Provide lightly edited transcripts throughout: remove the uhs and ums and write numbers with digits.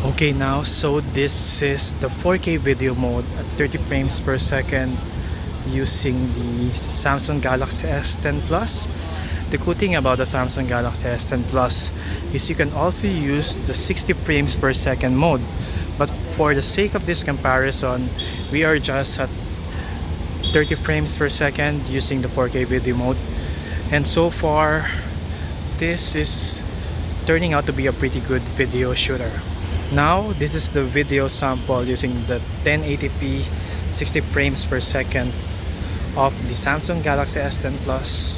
Okay, now so this is the 4K video mode at 30 frames per second using the Samsung Galaxy S10 Plus. The cool thing about the Samsung Galaxy S10 Plus is you can also use the 60 frames per second mode, but for the sake of this comparison we are just at 30 frames per second using the 4K video mode, and so far this is turning out to be a pretty good video shooter. Now this is the video sample using the 1080p 60 frames per second of the Samsung Galaxy S10 Plus.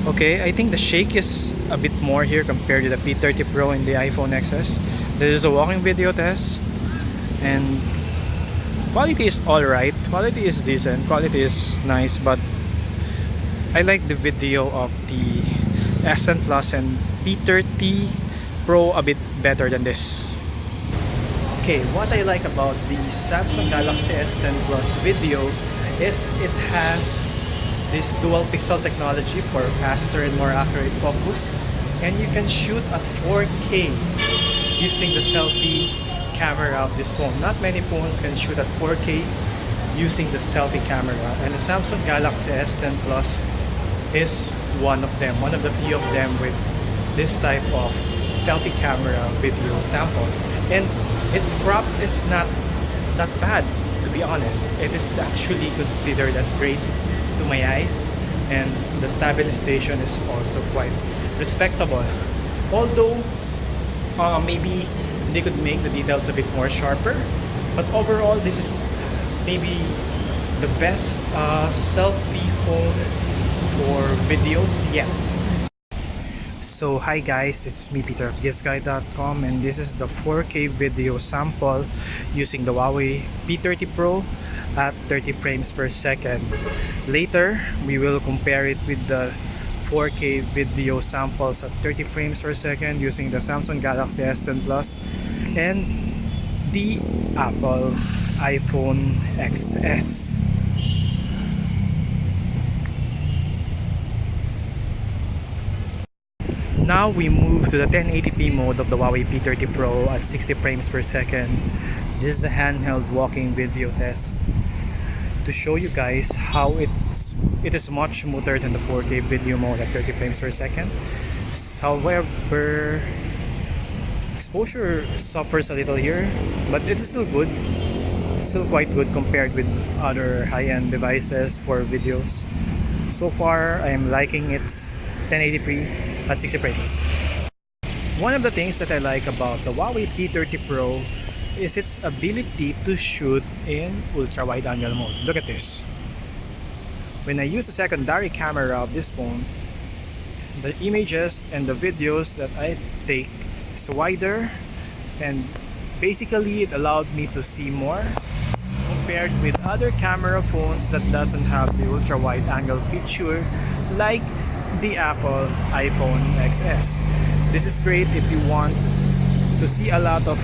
Okay, I think the shake is a bit more here compared to the P30 Pro and the iPhone XS. This is a walking video test, and quality is alright, quality is decent, quality is nice, but I like the video of the S10 Plus and P30 Pro a bit better than this. Okay, what I like about the Samsung Galaxy S10 Plus video is it has this dual pixel technology for faster and more accurate focus, and you can shoot at 4K using the selfie camera of this phone. Not many phones can shoot at 4K using the selfie camera, and the Samsung Galaxy S10 Plus is one of them, one of the few of them with this type of selfie camera video sample. And its crop is not that bad, to be honest. It is actually considered as great to my eyes, and the stabilization is also quite respectable. Although maybe they could make the details a bit more sharper, but overall this is maybe the best selfie phone for videos yet. So hi guys, this is me Peter of GIZGUIDEPH, and this is the 4K video sample using the Huawei P30 Pro at 30 frames per second. Later we will compare it with the 4K video samples at 30 frames per second using the Samsung Galaxy S10 Plus and the Apple iPhone XS. Now we move to the 1080p mode of the Huawei P30 Pro at 60 frames per second. This is a handheld walking video test to show you guys how it is much smoother than the 4K video mode at 30 frames per second. However, exposure suffers a little here, but it is still good. It's still quite good compared with other high-end devices for videos. So far, I am liking its 1080p at 60 frames. One of the things that I like about the Huawei P30 Pro is its ability to shoot in ultra-wide angle mode. Look at this. When I use a secondary camera of this phone, the images and the videos that I take is wider, and basically it allowed me to see more compared with other camera phones that doesn't have the ultra-wide angle feature like the Apple iPhone XS. This is great if you want to see a lot of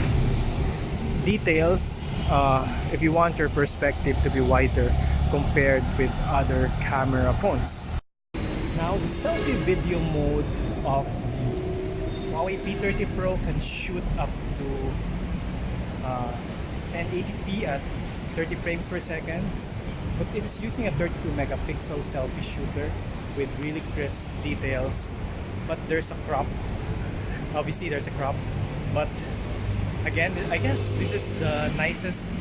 details, if you want your perspective to be wider compared with other camera phones. Now the selfie video mode of the Huawei P30 Pro can shoot up to 1080p at 30 frames per second, but it is using a 32 megapixel selfie shooter with really crisp details, but there's a crop. Obviously there's a crop, but again, I guess this is the nicest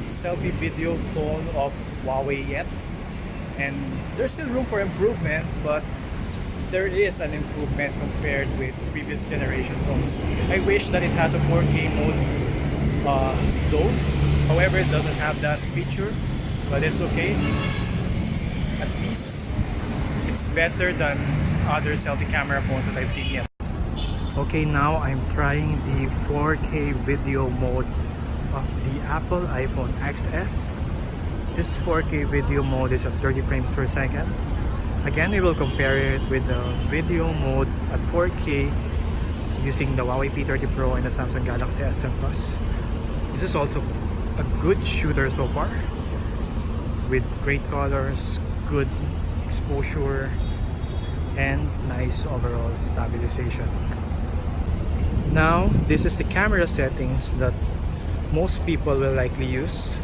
selfie video phone of Huawei yet, and there's still room for improvement, but there is an improvement compared with previous generation phones. I wish that it has a 4K mode though. However, it doesn't have that feature, but it's okay. At least it's better than other selfie camera phones that I've seen yet. Okay, now I'm trying the 4K video mode of the Apple iPhone XS. This 4K video mode is at 30 frames per second. Again, we will compare it with the video mode at 4K using the Huawei P30 Pro and the Samsung Galaxy S10 Plus. This is also a good shooter so far, with great colors, good exposure, and nice overall stabilization. Now, this is the camera settings that most people will likely use.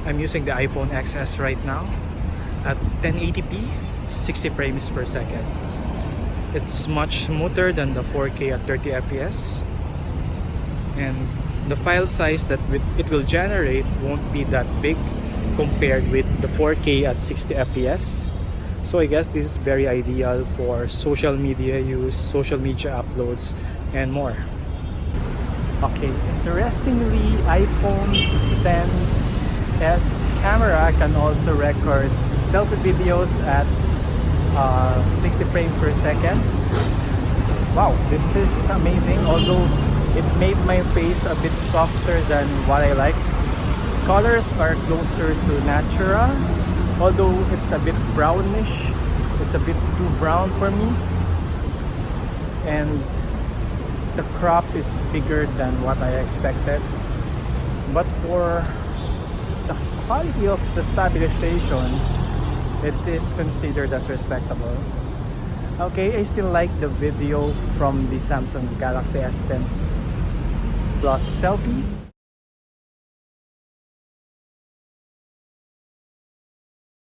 I'm using the iPhone XS right now at 1080p, 60 frames per second. It's much smoother than the 4K at 30 fps, and the file size that it will generate won't be that big compared with the 4K at 60 fps. So I guess this is very ideal for social media use, social media uploads, and more. Okay, interestingly, iPhone XS camera can also record selfie videos at 60 frames per second. Wow, this is amazing. Although it made my face a bit softer than what I like. Colors are closer to natural, although it's a bit brownish. It's a bit too brown for me. And the crop is bigger than what I expected. But for the quality of the stabilization, it is considered as respectable. Okay, I still like the video from the Samsung Galaxy S10 Plus selfie.